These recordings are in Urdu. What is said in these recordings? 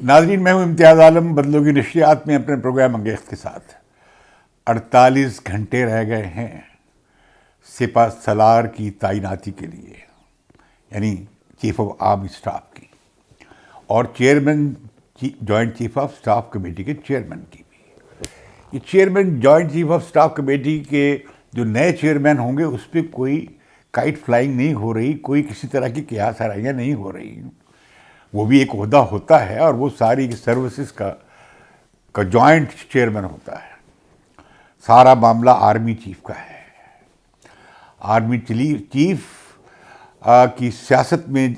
ناظرین، میں ہوں امتیاز عالم بدلوں کی نشریات میں اپنے پروگرام انگیخت کے ساتھ۔ 48 گھنٹے رہ گئے ہیں سپہ سالار کی تعیناتی کے لیے، یعنی چیف آف آرمی اسٹاف کی، اور chairman joint chief of staff committee کے چیئرمین کی بھی۔ یہ chairman joint chief of staff committee کے جو نئے چیئرمین ہوں گے اس پہ کوئی کائٹ فلائنگ نہیں ہو رہی، کوئی کسی طرح کی قیاس آرائیاں نہیں ہو رہی۔ وہ بھی ایک عہدہ ہوتا ہے اور وہ ساری سروسز کا جوائنٹ چیئرمین ہوتا ہے۔ سارا معاملہ آرمی چیف کا ہے۔ آرمی چیف کی سیاست میں،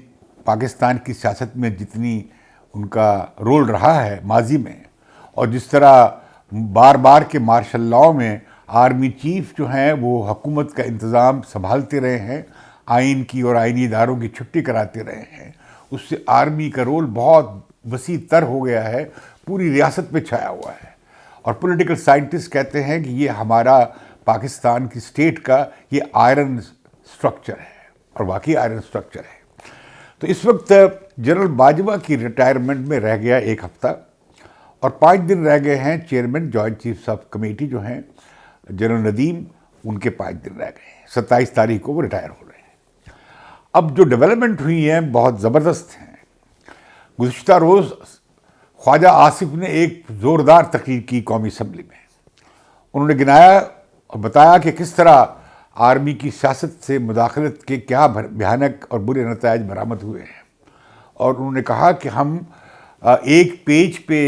پاکستان کی سیاست میں جتنی ان کا رول رہا ہے ماضی میں، اور جس طرح بار بار کے مارشل لاء میں آرمی چیف جو ہیں وہ حکومت کا انتظام سنبھالتے رہے ہیں، آئین کی اور آئینی اداروں کی چھٹی کراتے رہے ہیں، اس سے آرمی کا رول بہت وسیع تر ہو گیا ہے، پوری ریاست میں چھایا ہوا ہے۔ اور پولیٹیکل سائنٹسٹ کہتے ہیں کہ یہ ہمارا پاکستان کی اسٹیٹ کا یہ آئرن سٹرکچر ہے، اور واقعی آئرن سٹرکچر ہے۔ تو اس وقت جنرل باجوہ کی ریٹائرمنٹ میں رہ گیا ایک ہفتہ، اور 5 دن رہ گئے ہیں chairman joint chief of committee جو ہیں جنرل ندیم، ان کے 5 دن رہ گئے ہیں۔ 27 تاریخ کو وہ ریٹائر ہو رہے ہیں۔ اب جو ڈیولپمنٹ ہوئی ہیں بہت زبردست ہیں۔ گزشتہ روز خواجہ آصف نے ایک زوردار تقریر کی قومی اسمبلی میں۔ انہوں نے گنایا اور بتایا کہ کس طرح آرمی کی سیاست سے مداخلت کے کیا بھیانک اور برے نتائج برآمد ہوئے ہیں، اور انہوں نے کہا کہ ہم ایک پیج پہ،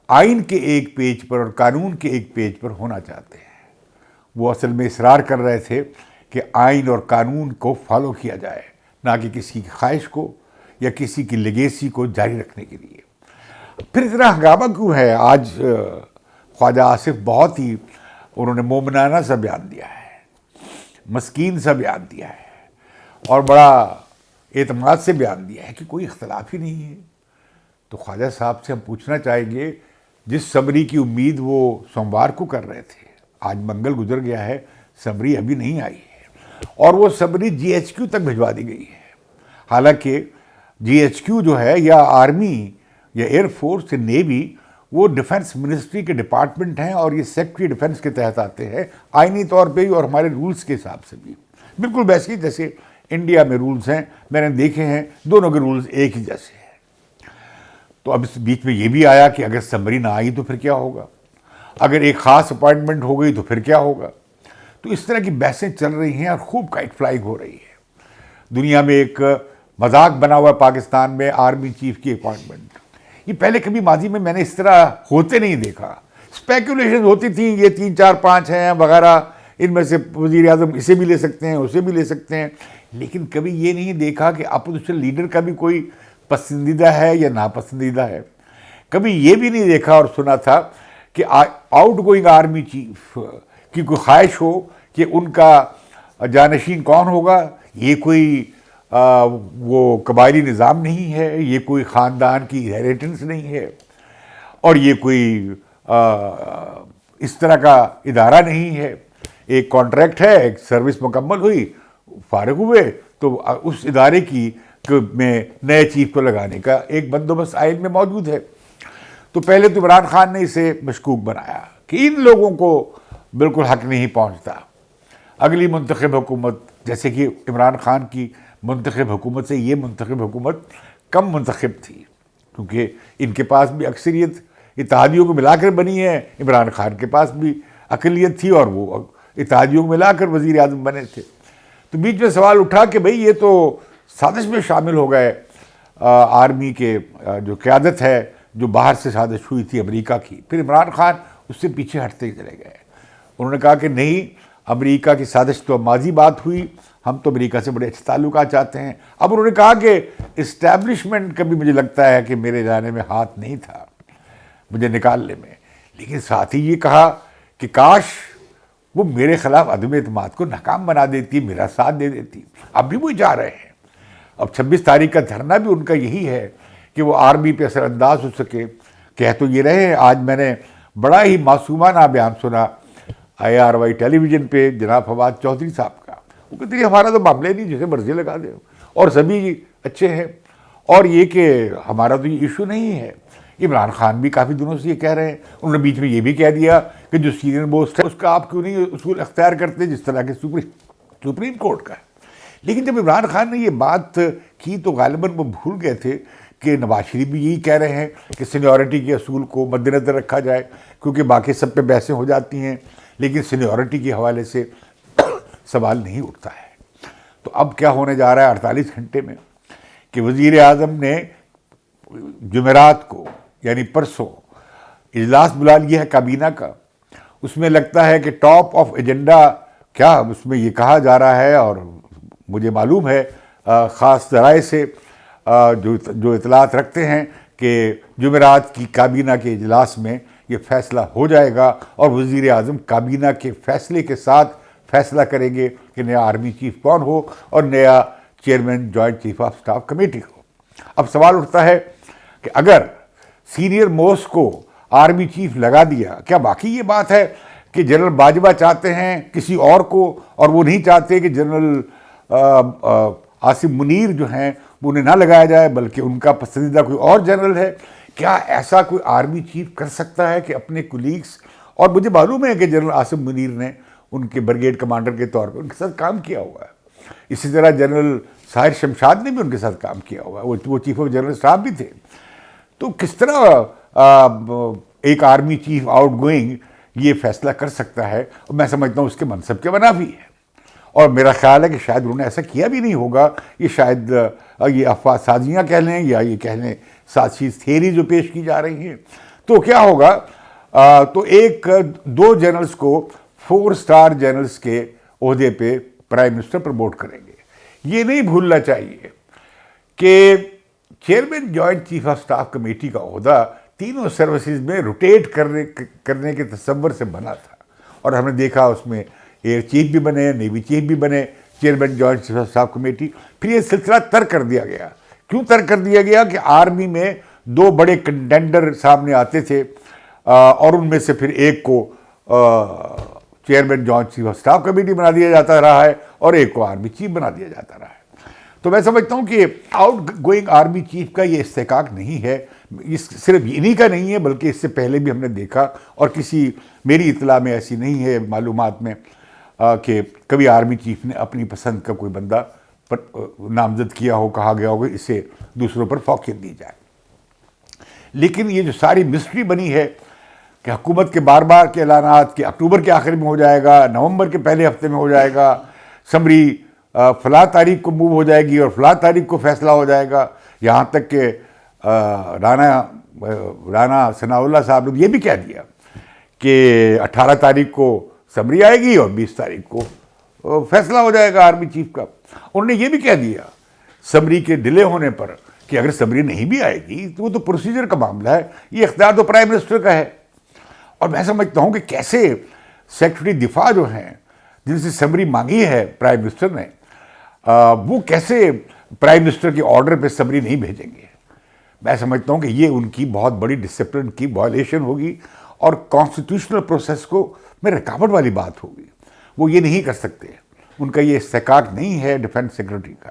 آئین کے ایک پیج پر اور قانون کے ایک پیج پر ہونا چاہتے ہیں۔ وہ اصل میں اصرار کر رہے تھے کہ آئین اور قانون کو فالو کیا جائے، نہ کہ کسی کی خواہش کو یا کسی کی لیگیسی کو جاری رکھنے کے لیے۔ پھر اتنا ہنگامہ کیوں ہے؟ آج خواجہ آصف بہت ہی انہوں نے مومنانہ سا بیان دیا ہے، مسکین سا بیان دیا ہے، اور بڑا اعتماد سے بیان دیا ہے کہ کوئی اختلاف ہی نہیں ہے۔ تو خواجہ صاحب سے ہم پوچھنا چاہیں گے، جس سمری کی امید وہ سوموار کو کر رہے تھے، آج منگل گزر گیا ہے، سمری ابھی نہیں آئی ہے، اور وہ سمری جی ایچ کیو تک بھجوا دی گئی ہے۔ حالانکہ جی ایچ کیو جو ہے، یا آرمی یا ایئر فورس یا نیوی، وہ ڈیفنس منسٹری کے ڈپارٹمنٹ ہیں، اور یہ سیکٹری ڈیفنس کے تحت آتے ہیں، آئینی طور پہ بھی اور ہمارے رولز کے حساب سے بھی بالکل ویسے ہی جیسے انڈیا میں رولز ہیں، میں نے دیکھے ہیں، دونوں کے رولز ایک ہی جیسے ہیں۔ تو اب اس بیچ میں یہ بھی آیا کہ اگر سمری نہ آئی تو پھر کیا ہوگا، اگر ایک خاص اپائنٹمنٹ ہو گئی تو پھر کیا ہوگا۔ تو اس طرح کی بحثیں چل رہی ہیں اور خوب کائٹ فلائنگ ہو رہی ہے۔ دنیا میں ایک مذاق بنا ہوا ہے پاکستان میں آرمی چیف کی اپائنٹمنٹ۔ یہ پہلے کبھی ماضی میں نے اس طرح ہوتے نہیں دیکھا۔ اسپیکولیشن ہوتی تھیں، یہ 3 4 5 ہیں وغیرہ، ان میں سے وزیر اعظم اسے بھی لے سکتے ہیں، اسے بھی لے سکتے ہیں، لیکن کبھی یہ نہیں دیکھا کہ اپوزیشن لیڈر کا بھی کوئی پسندیدہ ہے یا ناپسندیدہ ہے۔ کبھی یہ بھی نہیں دیکھا اور سنا تھا کہ آؤٹ گوئنگ آرمی چیف کی کوئی خواہش ہو کہ ان کا جانشین کون ہوگا۔ یہ کوئی وہ قبائلی نظام نہیں ہے، یہ کوئی خاندان کی انہیریٹنس نہیں ہے، اور یہ کوئی اس طرح کا ادارہ نہیں ہے۔ ایک کانٹریکٹ ہے، ایک سروس مکمل ہوئی، فارغ ہوئے، تو اس ادارے کی میں نئے چیف کو لگانے کا ایک بندوبست آئین میں موجود ہے۔ تو پہلے تو عمران خان نے اسے مشکوک بنایا کہ ان لوگوں کو بالکل حق نہیں پہنچتا۔ اگلی منتخب حکومت، جیسے کہ عمران خان کی منتخب حکومت سے یہ منتخب حکومت کم منتخب تھی، کیونکہ ان کے پاس بھی اکثریت اتحادیوں کو ملا کر بنی ہے، عمران خان کے پاس بھی اقلیت تھی اور وہ اتحادیوں کو ملا کر وزیر اعظم بنے تھے۔ تو بیچ میں سوال اٹھا کہ بھئی یہ تو سازش میں شامل ہو گئے، آرمی کے جو قیادت ہے جو باہر سے سازش ہوئی تھی امریکہ کی۔ پھر عمران خان اس سے پیچھے ہٹتے چلے گئے۔ انہوں نے کہا کہ نہیں، امریکہ کی سازش تو ماضی بات ہوئی، ہم تو امریکہ سے بڑے اچھے تعلقات چاہتے ہیں۔ اب انہوں نے کہا کہ اسٹیبلشمنٹ کا بھی مجھے لگتا ہے کہ میرے جانے میں ہاتھ نہیں تھا، مجھے نکالنے میں، لیکن ساتھ ہی یہ کہا کہ کاش وہ میرے خلاف عدم اعتماد کو ناکام بنا دیتی، میرا ساتھ دے دیتی۔ اب بھی وہ جا رہے ہیں۔ اب 26 تاریخ کا دھرنا بھی ان کا یہی ہے کہ وہ آرمی پہ اثر انداز ہو سکے۔ کہہ تو یہ رہے ہیں، آج میں نے بڑا ہی معصومانہ بیان سنا IRY ٹیلی ویژن پہ جناب فواد چودھری صاحب کا۔ وہ کہتے ہیں ہمارا تو معاملہ نہیں، جسے مرضی لگا دے، اور سبھی اچھے ہیں، اور یہ کہ ہمارا تو یہ ایشو نہیں ہے عمران خان بھی کافی دنوں سے یہ کہہ رہے ہیں. انہوں نے بیچ میں یہ بھی کہہ دیا کہ جو سینئر موسٹ ہے اس کا آپ کیوں نہیں اصول اختیار کرتے جس طرح کے سپریم کورٹ کا ہے. لیکن جب عمران خان نے یہ بات کی تو غالباً وہ بھول گئے تھے کہ نواز شریف بھی یہی کہہ رہے ہیں کہ سینیورٹی کے اصول کو مد نظر رکھا جائے, کیونکہ باقی سب پہ بحثیں ہو جاتی ہیں لیکن سینیورٹی کے حوالے سے سوال نہیں اٹھتا ہے. تو اب کیا ہونے جا رہا ہے 48 گھنٹے میں کہ وزیر اعظم نے جمعرات کو یعنی پرسوں اجلاس بلا لیا ہے کابینہ کا. اس میں لگتا ہے کہ ٹاپ آف ایجنڈا کیا اس میں یہ کہا جا رہا ہے, اور مجھے معلوم ہے خاص ذرائع سے جو اطلاعات رکھتے ہیں کہ جمعرات کی کابینہ کے اجلاس میں یہ فیصلہ ہو جائے گا اور وزیر اعظم کابینہ کے فیصلے کے ساتھ فیصلہ کریں گے کہ نیا آرمی چیف کون ہو اور نیا chairman joint chief of staff committee ہو. اب سوال اٹھتا ہے کہ اگر سینئر موسٹ کو آرمی چیف لگا دیا, کیا باقی یہ بات ہے کہ جنرل باجوہ چاہتے ہیں کسی اور کو اور وہ نہیں چاہتے کہ جنرل عاصم منیر جو ہیں انہیں نہ لگایا جائے بلکہ ان کا پسندیدہ کوئی اور جنرل ہے؟ کیا ایسا کوئی آرمی چیف کر سکتا ہے کہ اپنے کولیگس, اور مجھے معلوم ہے کہ جنرل عاصم منیر نے ان کے بریگیڈ کمانڈر کے طور پر ان کے ساتھ کام کیا ہوا ہے, اسی طرح جنرل ساحر شمشاد نے بھی ان کے ساتھ کام کیا ہوا ہے, وہ چیف آف جنرل اسٹاف بھی تھے. تو کس طرح ایک آرمی چیف آؤٹ گوئنگ یہ فیصلہ کر سکتا ہے؟ اور میں سمجھتا ہوں اس کے منصب کے منافی ہے, اور میرا خیال ہے کہ شاید انہوں نے ایسا کیا بھی نہیں ہوگا. یہ شاید یہ افواہ سازیاں کہہ لیں یا یہ کہہ لیں سازشی تھیری جو پیش کی جا رہی ہیں. تو کیا ہوگا, تو دو جنرلز کو 4 اسٹار جنرلز کے عہدے پہ پرائم منسٹر پروموٹ کریں گے. یہ نہیں بھولنا چاہیے کہ chairman joint chief of staff committee کا عہدہ تینوں سروسز میں روٹیٹ کرنے کے تصور سے بنا تھا, اور ہم نے دیکھا اس میں ایئر چیف بھی بنے, نیوی چیف بھی بنے, chairman joint chief of staff committee. پھر یہ سلسلہ ترک کر دیا گیا. کیوں ترک کر دیا گیا؟ کہ آرمی میں 2 بڑے کنٹینڈر سامنے آتے تھے اور ان میں سے پھر ایک کو chairman joint chief of staff committee بنا دیا جاتا رہا ہے اور ایک کو آرمی چیف بنا دیا جاتا رہا ہے. تو میں سمجھتا ہوں کہ آؤٹ گوئنگ آرمی چیف کا یہ استحقاق نہیں ہے, صرف انہی کا نہیں ہے بلکہ اس سے پہلے بھی ہم نے دیکھا, اور میری اطلاع میں ایسی نہیں ہے معلومات میں کہ کبھی آرمی چیف نے اپنی پسند کا کوئی بندہ نامزد کیا ہو, کہا گیا ہو کہ اسے دوسروں پر فوقیت دی جائے. لیکن یہ جو ساری مسٹری بنی ہے کہ حکومت کے بار بار کے اعلانات کہ اکتوبر کے آخر میں ہو جائے گا, نومبر کے پہلے ہفتے میں ہو جائے گا, سمری فلاں تاریخ کو موو ہو جائے گی اور فلاں تاریخ کو فیصلہ ہو جائے گا, یہاں تک کہ رانا ثناء اللہ صاحب نے یہ بھی کہہ دیا کہ 18 تاریخ کو سمری آئے گی اور 20 تاریخ کو فیصلہ ہو جائے گا آرمی چیف کا. انہوں نے یہ بھی کہہ دیا سمری کے ڈیلے ہونے پر کہ اگر سمری نہیں بھی آئے گی تو وہ تو پروسیجر کا معاملہ ہے, یہ اختیار تو پرائم منسٹر کا ہے. اور میں سمجھتا ہوں کہ کیسے سیکرٹری دفاع جو ہیں جن سے سمری مانگی ہے پرائم منسٹر نے, وہ کیسے پرائم منسٹر کے آرڈر پہ سمری نہیں بھیجیں گے؟ میں سمجھتا ہوں کہ یہ ان کی بہت بڑی ڈسپلن کی وائلیشن ہوگی اور کانسٹیٹیوشنل پروسیس کو میں رکاوٹ والی بات ہوگی. وہ یہ نہیں کر سکتے, ان کا یہ استحقاق نہیں ہے ڈیفنس سیکرٹری کا.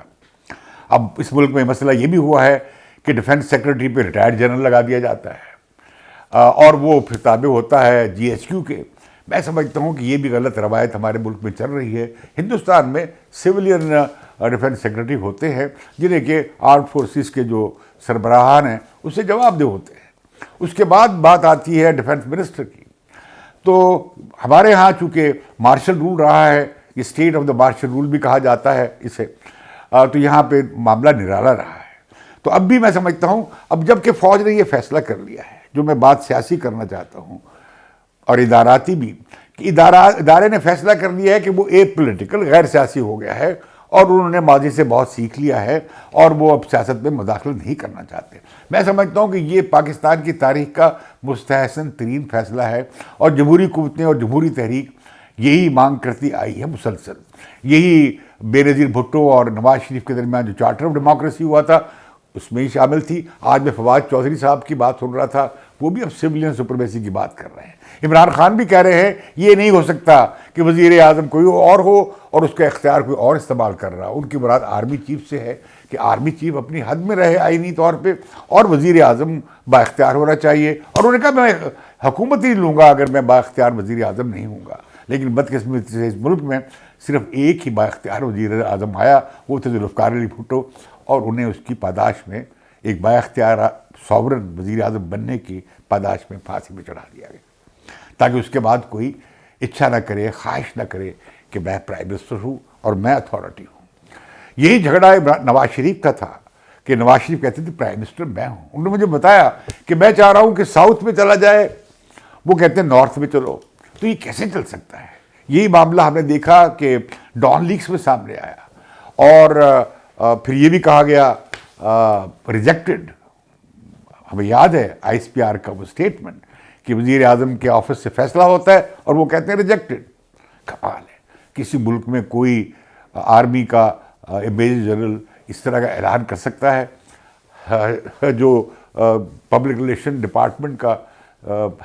اب اس ملک میں مسئلہ یہ بھی ہوا ہے کہ ڈیفنس سیکرٹری پہ ریٹائرڈ جنرل لگا دیا جاتا ہے اور وہ پھر تابع ہوتا ہے GHQ کے. میں سمجھتا ہوں کہ یہ بھی غلط روایت ہمارے ملک میں چل رہی ہے. ہندوستان میں سویلین ڈیفنس سیکرٹری ہوتے ہیں جنہیں کہ آرم فورسز کے جو سربراہان ہیں اس سے جواب دہ ہوتے ہیں. اس کے بعد بات آتی ہے ڈیفنس منسٹر کی. تو ہمارے ہاں چونکہ مارشل رول رہا ہے, یہ state of the martial rule بھی کہا جاتا ہے اسے, تو یہاں پہ معاملہ نرالا رہا ہے. تو اب بھی میں سمجھتا ہوں اب جب کہ فوج نے یہ فیصلہ کر لیا ہے, جو میں بات سیاسی کرنا چاہتا ہوں اور اداراتی بھی, کہ ادارے نے فیصلہ کر لیا ہے کہ وہ ایک پولیٹیکل غیر سیاسی ہو گیا ہے اور انہوں نے ماضی سے بہت سیکھ لیا ہے اور وہ اب سیاست میں مداخلت نہیں کرنا چاہتے. میں سمجھتا ہوں کہ یہ پاکستان کی تاریخ کا مستحسن ترین فیصلہ ہے, اور جمہوری قوتیں اور جمہوری تحریک یہی مانگ کرتی آئی ہے مسلسل. یہی بے نظیر بھٹو اور نواز شریف کے درمیان جو چارٹر آف ڈیموکریسی ہوا تھا اس میں ہی شامل تھی. آج میں فواد چودھری صاحب کی بات سن رہا تھا, وہ بھی اب سویلین سپرمیسی کی بات کر رہے ہیں. عمران خان بھی کہہ رہے ہیں یہ نہیں ہو سکتا کہ وزیر اعظم کوئی اور ہو اور اس کا اختیار کوئی اور استعمال کر رہا. ان کی مراد آرمی چیف سے ہے. کہ آرمی چیف اپنی حد میں رہے آئینی طور پہ، اور وزیر اعظم با اختیار ہونا چاہیے. اور انہوں نے کہا میں حکومت ہی لوں گا اگر میں با اختیار وزیر اعظم نہیں ہوں گا. لیکن بدقسمتی سے اس ملک میں صرف ایک ہی با اختیار وزیر اعظم آیا، وہ تھے ذوالفقار علی بھٹو، اور انہیں اس کی پاداش میں ایک با اختیار ساورن وزیر اعظم بننے کی پاداش میں پھانسی میں چڑھا دیا گیا، تاکہ اس کے بعد کوئی اچھا نہ کرے، خواہش نہ کرے کہ میں پرائم منسٹر ہوں اور میں اتھارٹی ہوں. یہی جھگڑا نواز شریف کا تھا کہ نواز شریف کہتے تھے پرائم منسٹر میں ہوں. انہوں نے مجھے بتایا کہ میں چاہ رہا ہوں کہ ساؤتھ میں چلا جائے، وہ کہتے ہیں نارتھ میں چلو. تو یہ کیسے چل سکتا ہے؟ یہی معاملہ ہم نے دیکھا کہ ڈان لیکس میں سامنے آیا، اور پھر یہ بھی کہا گیا ریجیکٹڈ. ہمیں یاد ہے آئی ایس پی آر کا وہ اسٹیٹمنٹ کہ وزیر اعظم کے آفس سے فیصلہ ہوتا ہے اور وہ کہتے ہیں ریجیکٹڈ. کمال ہے، کسی ملک میں کوئی آرمی کا میجر جنرل اس طرح کا اعلان کر سکتا ہے جو پبلک ریلیشن ڈپارٹمنٹ کا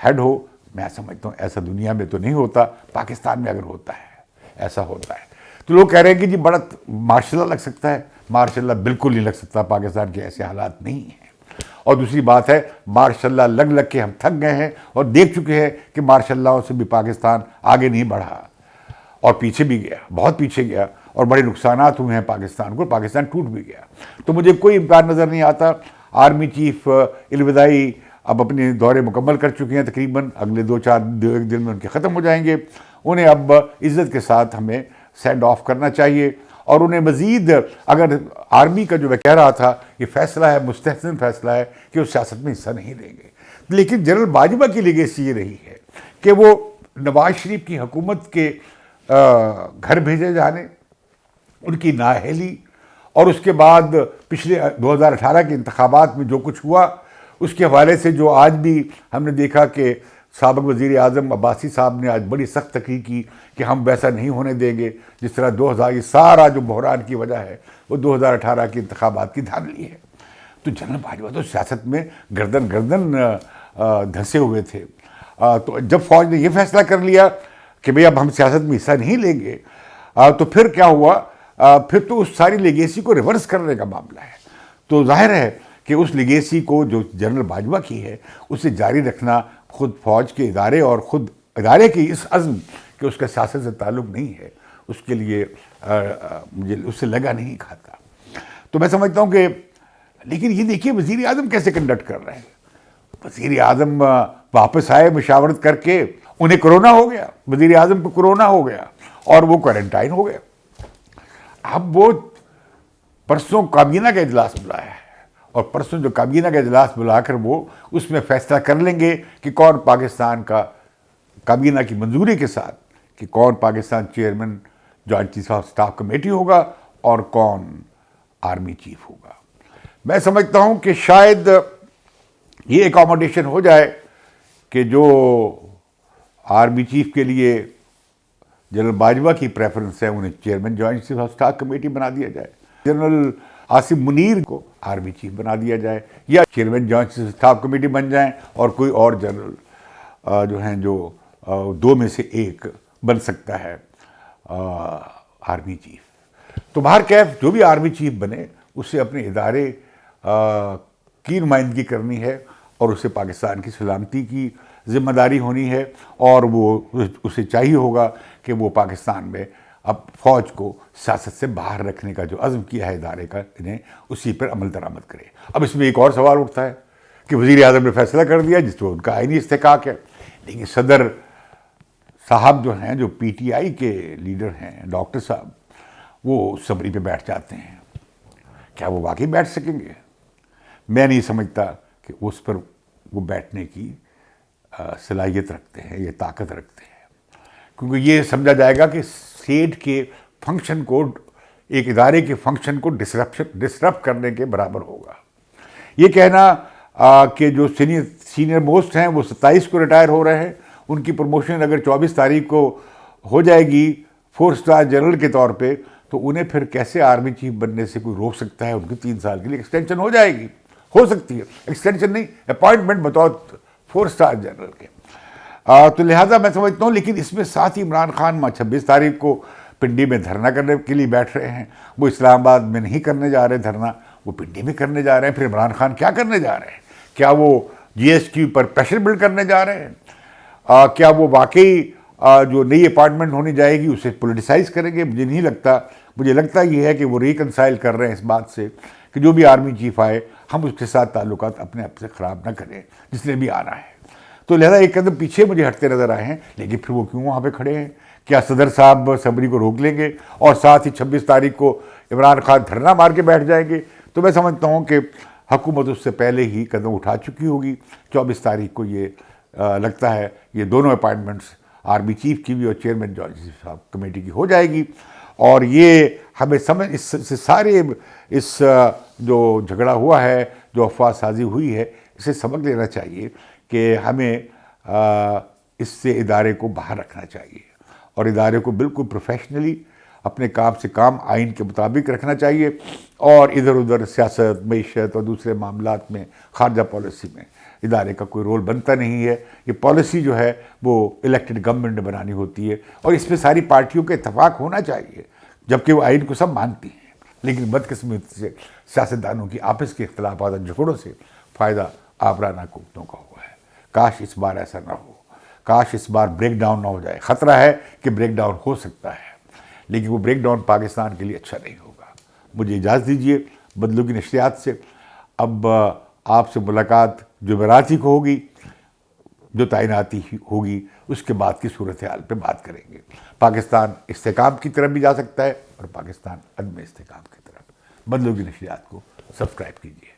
ہیڈ ہو. میں سمجھتا ہوں ایسا دنیا میں تو نہیں ہوتا، پاکستان میں اگر ہوتا ہے ایسا ہوتا ہے. تو لوگ کہہ رہے ہیں کہ جی بڑا ماشاء اللہ لگ سکتا ہے. ماشاء اللہ بالکل نہیں لگ سکتا، پاکستان کے ایسے حالات نہیں ہیں. اور دوسری بات ہے ماشاء اللہ لگ لگ کے ہم تھک گئے ہیں اور دیکھ چکے ہیں کہ ماشاء اللہ سے بھی پاکستان آگے نہیں بڑھا اور پیچھے بھی گیا، بہت پیچھے گیا، اور بڑے نقصانات ہوئے ہیں پاکستان کو. پاکستان ٹوٹ بھی گیا. تو مجھے کوئی امکان نظر نہیں آتا. آرمی چیف الوداعی اب اپنے دورے مکمل کر چکے ہیں تقریباً، اگلے ایک دن میں ان کے ختم ہو جائیں گے. انہیں اب عزت کے ساتھ ہمیں سینڈ آف کرنا چاہیے. اور انہیں مزید اگر آرمی کا جو میں کہہ رہا تھا یہ فیصلہ ہے، مستحسن فیصلہ ہے کہ وہ سیاست میں حصہ نہیں لیں گے. لیکن جنرل باجوہ کی لیگیسی یہ رہی ہے کہ وہ نواز شریف کی حکومت کے گھر بھیجے جانے، ان کی نااہلی، اور اس کے بعد پچھلے 2018 کے انتخابات میں جو کچھ ہوا اس کے حوالے سے جو آج بھی ہم نے دیکھا کہ سابق وزیر اعظم عباسی صاحب نے آج بڑی سخت تقریر کی کہ ہم ویسا نہیں ہونے دیں گے جس طرح 2000 یہ سارا جو بحران کی وجہ ہے وہ 2018 کے انتخابات کی دھاندلی ہے. تو جنرل باجوہ تو سیاست میں گردن دھنسے ہوئے تھے. تو جب فوج نے یہ فیصلہ کر لیا کہ بھئی اب ہم سیاست میں حصہ نہیں لیں گے، تو پھر کیا ہوا؟ پھر تو اس ساری لیگیسی کو ریورس کرنے کا معاملہ ہے. تو ظاہر ہے کہ اس لیگیسی کو جو جنرل باجوہ کی ہے اسے جاری رکھنا خود فوج کے ادارے اور خود ادارے کی اس عزم کہ اس کا سیاست سے تعلق نہیں ہے، اس کے لیے مجھے اس سے لگا نہیں کھاتا. تو میں سمجھتا ہوں کہ لیکن یہ دیکھیے وزیر اعظم کیسے کنڈکٹ کر رہے ہیں. وزیر اعظم واپس آئے مشاورت کر کے، انہیں کرونا ہو گیا، وزیر اعظم کو کرونا ہو گیا اور وہ کوارنٹائن ہو گئے. اب وہ پرسوں کابینہ کا اجلاس بلایا ہے، اور پرسوں جو کابینہ کا اجلاس بلا کر وہ اس میں فیصلہ کر لیں گے کہ کون پاکستان کا کابینہ کی منظوری کے ساتھ کہ کون Pakistan chairman joint chief of staff committee ہوگا اور کون آرمی چیف ہوگا. میں سمجھتا ہوں کہ شاید یہ اکاموڈیشن ہو جائے کہ جو آرمی چیف کے لیے جنرل باجوہ کی پریفرنس ہے انہیں chairman joint chief of staff committee بنا دیا جائے، جنرل عاصم منیر کو آرمی چیف بنا دیا جائے، یا chairman joint chief of staff committee بن جائیں اور کوئی اور جنرل جو ہیں جو دو میں سے ایک بن سکتا ہے آرمی چیف. تو بہرکیف جو بھی آرمی چیف بنے اسے اپنے ادارے کی نمائندگی کرنی ہے اور اسے پاکستان کی سلامتی کی ذمہ داری ہونی ہے، اور وہ اسے چاہیے ہوگا کہ وہ پاکستان میں اب فوج کو سیاست سے باہر رکھنے کا جو عزم کیا ہے ادارے کا انہیں اسی پر عمل درآمد کرے. اب اس میں ایک اور سوال اٹھتا ہے کہ وزیر اعظم نے فیصلہ کر دیا جس میں ان کا آئینی استحقاق ہے، لیکن صدر صاحب جو ہیں جو پی ٹی آئی کے لیڈر ہیں ڈاکٹر صاحب، وہ سمری پہ بیٹھ جاتے ہیں. کیا وہ واقعی بیٹھ سکیں گے؟ میں نہیں سمجھتا کہ اس پر وہ بیٹھنے کی صلاحیت رکھتے ہیں یا طاقت رکھتے ہیں، کیونکہ یہ سمجھا جائے گا کہ اسٹیٹ کے فنکشن کو، ایک ادارے کے فنکشن کو ڈسرپٹ کرنے کے برابر ہوگا. یہ کہنا کہ جو سینئر موسٹ ہیں وہ 27 کو ریٹائر ہو رہے ہیں، ان کی پروموشن اگر 24 تاریخ کو ہو جائے گی 4 اسٹار جنرل کے طور پہ، تو انہیں پھر کیسے آرمی چیف بننے سے کوئی روک سکتا ہے؟ ان کی 3 سال کے لیے ایکسٹینشن ہو جائے گی، ہو سکتی ہے، ایکسٹینشن نہیں، اپائنٹمنٹ بطور 4 اسٹار جنرل کے. تو لہٰذا میں سمجھتا ہوں، لیکن اس میں ساتھ ہی عمران خان 26 تاریخ کو پنڈی میں دھرنا کرنے کے لیے بیٹھ رہے ہیں، وہ اسلام آباد میں نہیں کرنے جا رہے دھرنا، وہ پنڈی میں کرنے جا رہے ہیں۔ پھر عمران خان کیا کرنے جا رہے ہیں؟ کیا وہ جی ایس ٹی پر پریشر بلڈ کرنے جا رہے ہیں؟ کیا وہ واقعی جو نئی اپارٹمنٹ ہونی جائے گی اسے پولیٹیسائز کریں گے؟ مجھے نہیں لگتا۔ مجھے لگتا یہ ہے کہ وہ ریکنسائل کر رہے ہیں اس بات سے کہ جو بھی آرمی چیف آئے ہم اس کے ساتھ تعلقات اپنے آپ سے خراب نہ کریں، جس نے بھی آنا ہے۔ تو لہذا ایک قدم پیچھے مجھے ہٹتے نظر آئے ہیں، لیکن پھر وہ کیوں وہاں پہ کھڑے ہیں؟ کیا صدر صاحب صبری کو روک لیں گے اور ساتھ ہی 26 تاریخ کو عمران خان دھرنا مار کے بیٹھ جائیں گے؟ تو میں سمجھتا ہوں کہ حکومت اس سے پہلے ہی قدم اٹھا چکی ہوگی۔ 24 تاریخ کو یہ لگتا ہے یہ دونوں اپائنٹمنٹس آرمی چیف کی بھی اور چیئرمین جارج صاحب کمیٹی کی ہو جائے گی، اور یہ ہمیں سمجھ اس سے سارے اس جو جھگڑا ہوا ہے، جو افواہ سازی ہوئی ہے، اسے سبق لینا چاہیے کہ ہمیں اس سے ادارے کو باہر رکھنا چاہیے اور ادارے کو بالکل پروفیشنلی اپنے کام سے کام آئین کے مطابق رکھنا چاہیے، اور ادھر ادھر سیاست، معیشت اور دوسرے معاملات میں، خارجہ پالیسی میں ادارے کا کوئی رول بنتا نہیں ہے۔ یہ پالیسی جو ہے وہ الیکٹڈ گورنمنٹ نے بنانی ہوتی ہے، اور اس میں ساری پارٹیوں کا اتفاق ہونا چاہیے، جبکہ وہ آئین کو سب مانتی ہیں۔ لیکن بدقسمتی سے سیاستدانوں کی آپس کے اختلافات اور جھگڑوں سے فائدہ آبرانہ حکومتوں کا ہوا ہے۔ کاش اس بار ایسا نہ ہو، کاش اس بار بریک ڈاؤن نہ ہو جائے۔ خطرہ ہے کہ بریک ڈاؤن ہو سکتا ہے، لیکن وہ بریک ڈاؤن پاکستان کے لیے اچھا نہیں ہوگا۔ مجھے اجازت دیجیے بدلوں کی نشریات سے۔ اب آپ سے ملاقات جمعراتی کو ہوگی، جو تعیناتی ہوگی اس کے بعد کی صورتحال پہ بات کریں گے۔ پاکستان استحکام کی طرف بھی جا سکتا ہے اور پاکستان عدم استحکام کی طرف۔ بدلوں کی نشریات کو سبسکرائب کیجیے۔